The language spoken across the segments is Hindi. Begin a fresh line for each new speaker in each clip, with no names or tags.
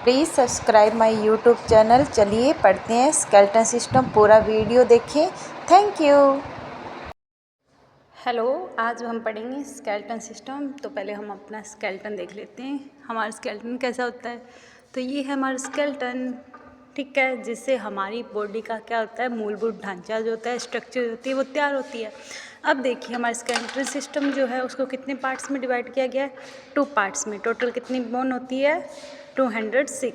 Please subscribe my YouTube channel. चलिए पढ़ते हैं स्केलेटन सिस्टम, पूरा वीडियो देखिए। Thank you.
हेलो, आज हम पढ़ेंगे स्केलेटन सिस्टम। तो पहले हम अपना स्केलेटन देख लेते हैं, हमारा स्केलेटन कैसा होता है। तो ये है हमारा स्केलेटन, ठीक है, जिससे हमारी बॉडी का क्या होता है, मूलभूत ढांचा जो होता है, स्ट्रक्चर होती है, वो तैयार होती है। अब देखिए हमारा स्केलेटन सिस्टम जो है उसको कितने पार्ट्स में डिवाइड किया गया है, 2 पार्ट्स में। टोटल कितनी बोन होती है, 206।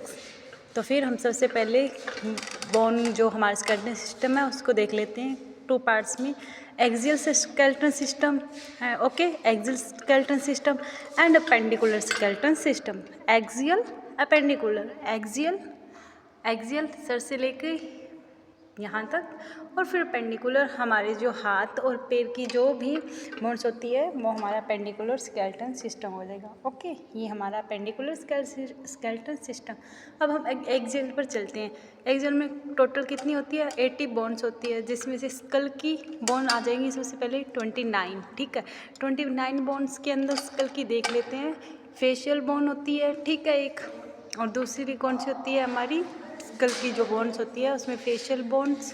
तो फिर हम सबसे पहले बोन जो हमारा स्केलेटन सिस्टम है उसको देख लेते हैं 2 पार्ट्स में। एक्सियल स्केलेटन सिस्टम है, okay, axial skeleton system and appendicular skeleton system. Axial, appendicular. Axial sir से लेके यहाँ तक, और फिर पेंडिकुलर हमारे जो हाथ और पैर की जो भी बोन्स होती है वो हमारा पेंडिकुलर स्केलेटन सिस्टम हो जाएगा। ओके, ये हमारा पेंडिकुलर स्केलेटन सिस्टम। अब हम एक्सियल पर चलते हैं। एक्सियल में टोटल कितनी होती है, 80 बोन्स होती है, जिसमें से स्कल की बोन आ जाएंगी सबसे पहले 29, ठीक है। 29 बोन्स के अंदर स्कल की देख लेते हैं। फेशियल बोन होती है, ठीक है, एक, और दूसरी कौन सी होती है, हमारी स्कल की जो बोन्स होती है उसमें फेशियल बोन्स।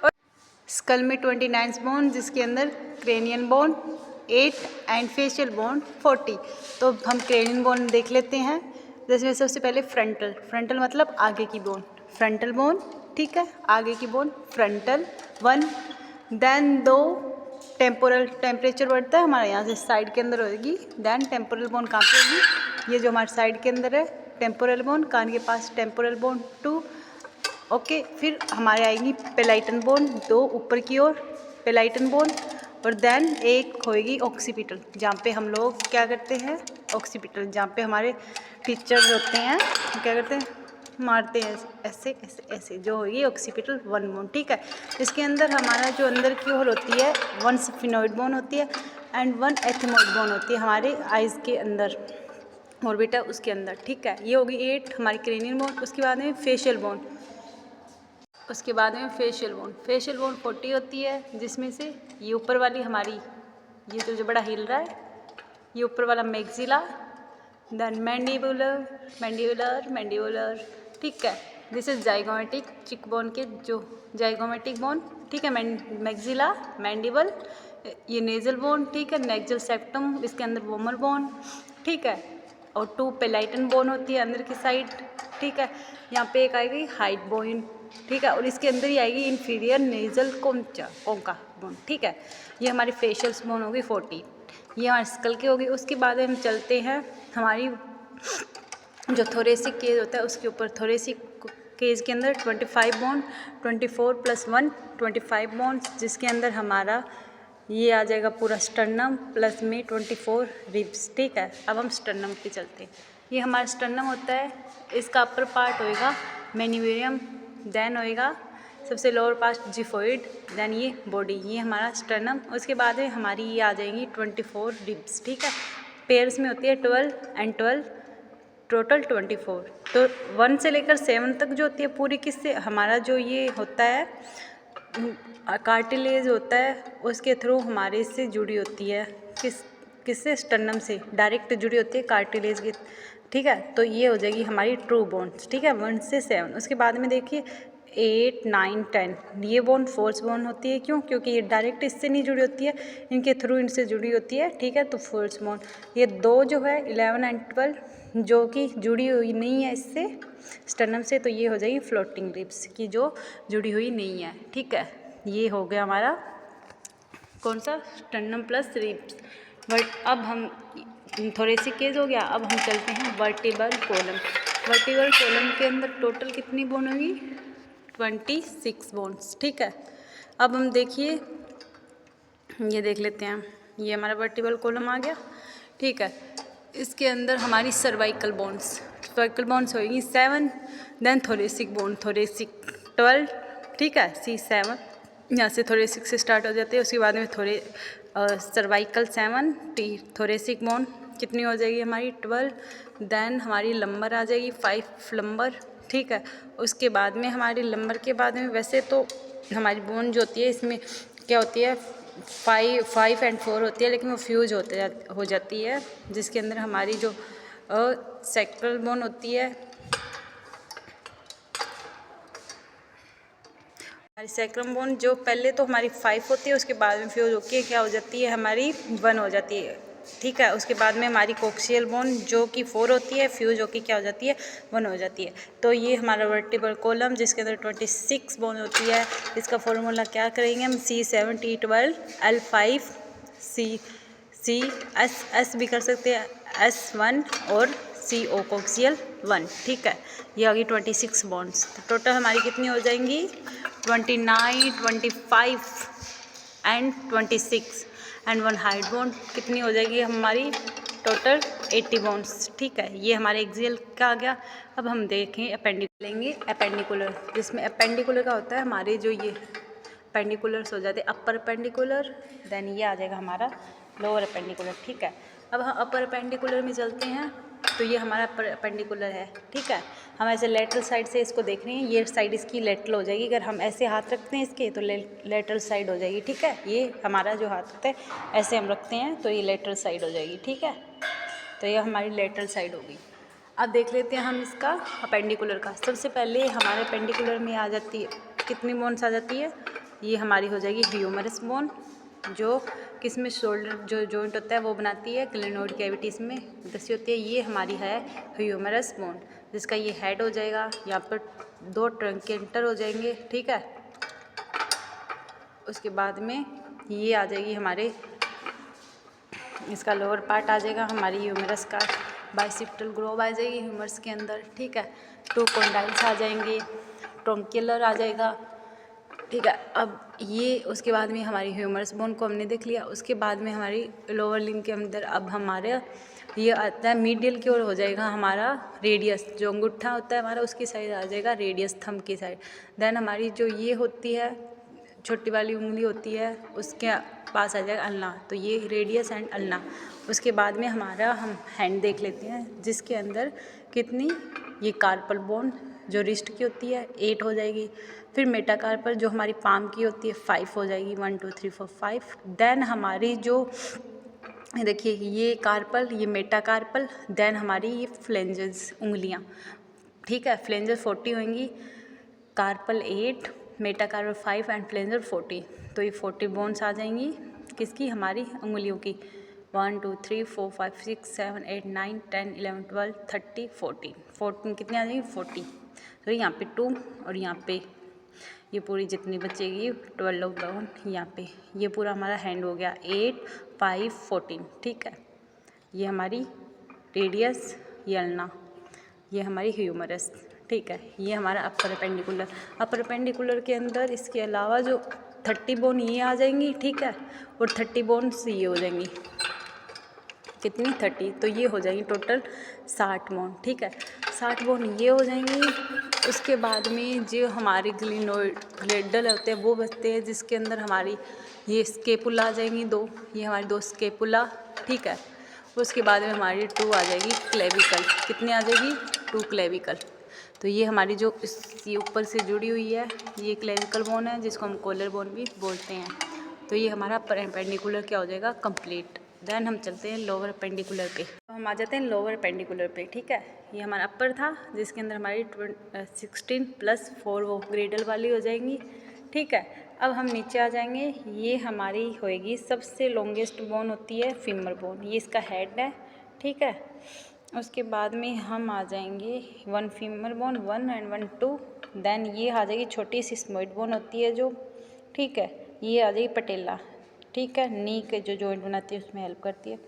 और स्कल में 29 बोन, जिसके अंदर cranium bone 8 and facial bone 40। तो हम क्रेनियन बोन देख लेते हैं, जिसमें सबसे पहले फ्रंटल मतलब आगे की बोन, फ्रंटल बोन, ठीक है, आगे की bone frontal 1। Then 2 temporal, temperature बढ़ता है हमारा यहाँ से साइड के अंदर होगी। देन टेम्पोरल बोन कहाँ पे होगी, ये जो हमारे साइड के अंदर है टेम्पोरल बोन, कान के पास टेम्पोरल बोन 2, ओके। फिर हमारे आएगी पेलाइटन बोन 2 ऊपर की ओर, पेलाइटन बोन, और देन एक होएगी ऑक्सीपिटल, जहाँ पे हम लोग क्या करते हैं, ऑक्सीपिटल, जहाँ पे हमारे टीचर्स होते हैं क्या करते हैं, मारते हैं ऐसे ऐसे ऐसे, जो होगी ऑक्सीपिटल 1 बोन, ठीक है। इसके अंदर हमारा जो अंदर की ओर होती है 1 स्फिनोइड बोन होती है एंड 1 एथमोइड बोन होती है हमारे आइज़ के अंदर, ऑर्बिटा उसके अंदर, ठीक है। ये होगी 8 हमारी क्रेनियन बोन। उसके बाद में फेशियल बोन, उसके बाद में फेशियल बोन 40 होती है, जिसमें से ये ऊपर वाली हमारी, ये जो बड़ा हिल रहा है, ये ऊपर वाला मैक्सिला, देन मैंडिबुलर, ठीक है। दिस इज जाइगोमेटिक चिक बोन के जो जाइगोमेटिक बोन, ठीक है, मैक्सिला, मैंडिबल, ये नेजल बोन, ठीक है, नेक्जल सेप्टम, इसके अंदर वोमर बोन, ठीक है, और 2 पेलाइटन बोन होती है अंदर की साइड, ठीक है। यहाँ पे एक आएगी हाइट बोन, ठीक है, और इसके अंदर ही आएगी इंफीरियर नेजल कोंका बोन, ठीक है। ये हमारी फेशियल बोन होगी 40, ये हमारे स्कल की होगी। उसके बाद हम चलते हैं हमारी जो थोरेसिक केज होता है उसके ऊपर। थोरेसिक केज के अंदर 25 बोन, 24 + 1 25 बोन, जिसके अंदर हमारा ये आ जाएगा पूरा स्टर्नम प्लस में 24 रिब्स, ठीक है। अब हम स्टर्नम पे चलते हैं। ये हमारा स्टर्नम होता है, इसका अपर पार्ट होएगा मेनिवेरियम, देन होएगा सबसे लोअर पार्ट जिफोइड, देन ये बॉडी, ये हमारा स्टर्नम। उसके बाद में हमारी ये आ जाएंगी 24 रिब्स, ठीक है। पेयर्स में होती है 12 एंड 12, टोटल 24। तो 1 से लेकर 7 तक जो होती है पूरी, किससे, हमारा जो ये होता है कार्टिलेज होता है, उसके थ्रू हमारे इससे जुड़ी होती है, किससे, स्टर्नम से डायरेक्ट जुड़ी होती है कार्टिलेज की, ठीक है। तो ये हो जाएगी हमारी ट्रू बोन्स, ठीक है, 1 से 7। उसके बाद में देखिए 8, 9, 10, ये बोन फोर्स बोन होती है, क्यों, क्योंकि ये डायरेक्ट इससे नहीं जुड़ी होती है, इनके थ्रू इनसे जुड़ी होती है, ठीक है, तो फोर्स बोन। ये 2 जो है 11 एंड 12 जो कि जुड़ी हुई नहीं है इससे स्टर्नम से, तो ये हो जाएगी फ्लोटिंग रिब्स की जो जुड़ी हुई नहीं है, ठीक है। ये हो गया हमारा कौन सा, स्टर्नम प्लस रिब्स। बट अब हम थोरेसिक केज हो गया, अब हम चलते हैं वर्टिब्रल कॉलम। वर्टिब्रल कॉलम के अंदर टोटल कितनी बोन होगी, 26 बोन्स, ठीक है। अब हम देखिए, ये देख लेते हैं, ये हमारा वर्टिब्रल कॉलम आ गया, ठीक है। इसके अंदर हमारी सर्वाइकल बोन्स होगी 7, देन थोरेसिक बोन, थोरेसिक 12, ठीक है, C7, यहाँ से थोरेसिक से स्टार्ट हो जाते हैं। उसके बाद में सर्वाइकल 7, थोरेसिक बोन कितनी हो जाएगी हमारी 12, देन हमारी लंबर आ जाएगी 5 लंबर, ठीक है। उसके बाद में हमारी लंबर के बाद में, वैसे तो हमारी बोन जो होती है इसमें क्या होती है 5 एंड 4 होती है, लेकिन वो फ्यूज हो जाती है, जिसके अंदर हमारी जो और सैक्रल बोन होती है, हमारी सैक्रम बोन जो पहले तो हमारी 5 होती है, उसके बाद में फ्यूज होके क्या हो जाती है हमारी 1 हो जाती है, ठीक है। उसके बाद में हमारी कोक्सियल बोन जो कि 4 होती है, फ्यूज होके क्या हो जाती है 1 हो जाती है। तो ये हमारा वर्टिब्रल कॉलम जिसके अंदर 26 बोन होती है, इसका फॉर्मूला क्या करेंगे हम, C7T12 L5 C S भी कर सकते हैं, S1 और CO कोक्सियल 1, ठीक है। ये आ गई 26 बॉन्ड्स। तो टोटल हमारी कितनी हो जाएंगी 29, 25 एंड 26 एंड 1 हाइड बॉन्ड कितनी हो जाएगी हमारी टोटल 80 बॉन्ड्स, ठीक है। ये हमारे एक्सियल का आ गया। अब हम देखें अपेंडिकुलर लेंगे, अपेंडिकुलर जिसमें अपेंडिकुलर का होता है हमारे जो ये अपेंडिकुलर्स हो जाते हैं अपर अपेंडिकुलर, देन ये आ जाएगा हमारा लोअर अपेंडिकुलर, ठीक है। अब हम अपर अपेंडिकुलर में चलते हैं, तो ये हमारा अपर अपेंडिकुलर है, ठीक है। हम ऐसे लेटरल साइड से इसको देख रहे हैं, ये साइड इसकी लेटरल हो जाएगी, अगर हम ऐसे हाथ रखते हैं इसके तो लेटरल साइड हो जाएगी, ठीक है। ये हमारा जो हाथ होता है ऐसे हम रखते हैं तो ये लेटरल साइड हो जाएगी, ठीक है। तो ये हमारी लेटरल साइड होगी। अब देख लेते हैं हम इसका अपेंडिकुलर का। सबसे पहले हमारे अपेंडिकुलर में आ जाती है कितनी बोन्स आ जाती है, ये हमारी हो जाएगी ह्यूमरस बोन, जो किस में शोल्डर जो जॉइंट होता है वो बनाती है, क्लिनोइड कैविटीज़ में दसी होती है। ये हमारी है ह्यूमरस बोन, जिसका ये हेड हो जाएगा, यहाँ पर 2 ट्रंकेंटर हो जाएंगे, ठीक है। उसके बाद में ये आ जाएगी हमारे, इसका लोअर पार्ट आ जाएगा हमारी ह्यूमरस का, बाइसेप्टल ग्रोव आ जाएगी ह्यूमरस के अंदर, ठीक है। 2 कॉन्डाइल्स आ जाएंगे, ट्रंक्युलर आ जाएगा, ठीक है। अब ये उसके बाद में हमारी ह्यूमरस बोन को हमने देख लिया। उसके बाद में हमारी लोअर लिंब के अंदर अब हमारे ये आता है मीडियल की ओर हो जाएगा हमारा रेडियस, जो अंगूठा होता है हमारा उसकी साइड आ जाएगा रेडियस, थंब की साइड। देन हमारी जो ये होती है छोटी वाली उंगली होती है उसके पास आ जाएगा अल्ना, तो ये रेडियस एंड अल्ना। उसके बाद में हमारा हम हैंड देख लेते हैं, जिसके अंदर कितनी ये कार्पल बोन जो रिस्ट की होती है 8 हो जाएगी। फिर मेटाकार्पल जो हमारी पाम की होती है 5 हो जाएगी, 1 2 3 4 5। देन हमारी जो देखिए ये कार्पल, ये मेटाकार्पल, देन हमारी ये फ्लेंजेस उंगलियां, ठीक है। फ्लेंजेस 40 होंगी, कार्पल 8, मेटाकार्पल 5 एंड फ्लेंजर 40। तो ये 40 बोन्स आ जाएंगी किसकी, हमारी उंगलियों की। 1 2 3 4 5 6 7 8 9 10 11 12 13 14 कितनी आ जाएगी 40। तो यहाँ पे 2 और यहाँ पे ये पूरी जितनी बचेगी 12 बोन यहाँ पे। ये पूरा हमारा हैंड हो गया 8 5 14, ठीक है। ये हमारी रेडियस, ये अल्ना, ये हमारी ह्यूमरस, ठीक है। ये हमारा अपर अपेंडिकुलर। अपर अपेंडिकुलर के अंदर इसके अलावा जो 30 बोन ये आ जाएंगी, ठीक है, और 30 बोन्स ये हो जाएंगी, कितनी 30, तो ये हो जाएंगी टोटल 60 बोन, ठीक है। 60 बोन ये हो जाएंगी। उसके बाद में जो हमारे ग्लिनोइडल होते हैं वो बचते हैं, जिसके अंदर हमारी ये स्केपुला आ जाएंगी 2, ये हमारी 2 स्केपुला, ठीक है। उसके बाद में हमारी 2 आ जाएगी क्लेविकल, कितनी आ जाएगी 2 क्लेविकल। तो ये हमारी जो इसके ऊपर से जुड़ी हुई है ये क्लेविकल बोन है, जिसको हम कॉलर बोन भी बोलते हैं। तो ये हमारा अपेंडिकुलर क्या हो जाएगा कंप्लीट। देन हम चलते हैं लोअर अपेंडिकुलर पे, तो हम आ जाते हैं लोअर अपेंडिकुलर पे, ठीक है। ये हमारा अपर था जिसके अंदर हमारी 16 + 4 वो ग्रेडल वाली हो जाएंगी, ठीक है। अब हम नीचे आ जाएंगे, ये हमारी होएगी सबसे लॉन्गेस्ट बोन होती है फीमर बोन, ये इसका हेड है, ठीक है। उसके बाद में हम आ जाएंगे 1 फीमर बोन 1 एंड 1 2। देन ये आ जाएगी छोटी सी स्मॉइड बोन होती है जो, ठीक है, ये आ जाएगी पटेला, ठीक है, नी के जो जॉइंट बनाती है उसमें हेल्प करती है।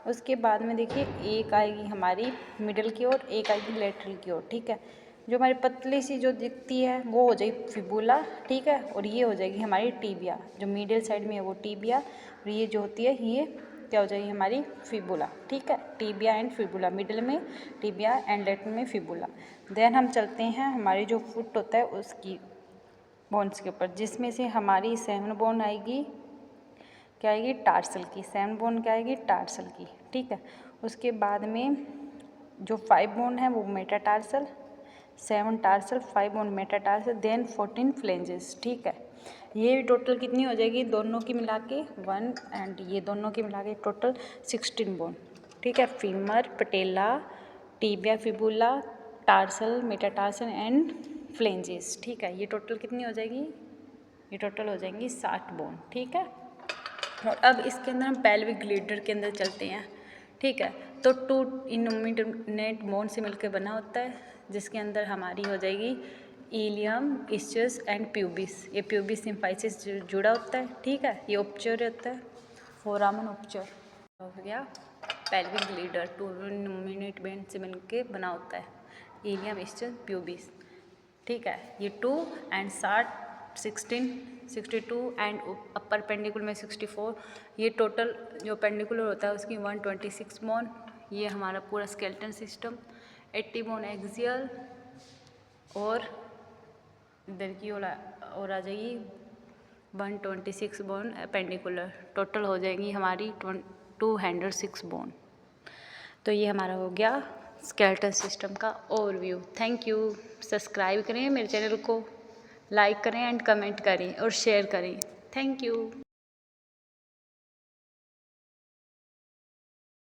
उसके बाद में देखिए एक आएगी हमारी मिडल की ओर, एक आएगी लेटरल की ओर, ठीक है। जो हमारी पतली सी जो दिखती है वो हो जाएगी फिबुला, ठीक है, और ये हो जाएगी हमारी टीबिया, जो मिडिल साइड में है वो टीबिया, और ये जो होती है ये क्या हो जाएगी हमारी फिबुला, ठीक है। टीबिया एंड फिबुला, मिडिल में टीबिया एंड लेटरल में फिबुला। देन हम चलते हैं हमारी जो फुट होता है उसकी बोन्स के ऊपर, जिसमें से हमारी 7 बोन आएगी, क्या आएगी टार्सल की, 7 बोन क्या आएगी टार्सल की, ठीक है। उसके बाद में जो 5 बोन है वो metatarsal, 7 tarsal, 5 bone metatarsal, then 14 phalanges, ठीक है। ये टोटल कितनी हो जाएगी दोनों की मिला के 1 एंड ये दोनों की मिला के टोटल 16 बोन, ठीक है। Femur, patella, tibia, fibula, tarsal, metatarsal and flanges. ठीक है, ये टोटल कितनी हो जाएगी? ये टोटल हो जाएंगी 60 बोन। ठीक है, और अब इसके अंदर हम पेल्विक ग्लिडर के अंदर चलते हैं। ठीक है, तो 2 इनोमिनेट बोन से मिलकर बना होता है, जिसके अंदर हमारी हो जाएगी इलियम, इस्चस एंड प्यूबिस। ये प्यूबिस सिम्फाइसिस से जुड़ा होता है। ठीक है, ये उपचर होता है, फोरामन उपचर हो गया। पेल्विक ग्लिडर 2 इनोमिनेट बोन से मिलकर बना होता है, इलियम, इस्चस, प्यूबिस। ठीक है, ये 2 एंड 16, 62 एंड अपर पेंडिकुलर में 64। ये टोटल जो पेंडिकुलर होता है उसकी 126 बोन। ये हमारा पूरा स्केलेटन सिस्टम। 80 बोन एक्सियल और इधर की और आ जाएगी 126 बोन पेंडिकुलर। टोटल हो जाएंगी हमारी 206 बोन। तो ये हमारा हो गया स्केलेटन सिस्टम का ओवरव्यू। Thank you. सब्सक्राइब करें मेरे चैनल को, लाइक करें एंड कमेंट करें और शेयर करें। Thank you.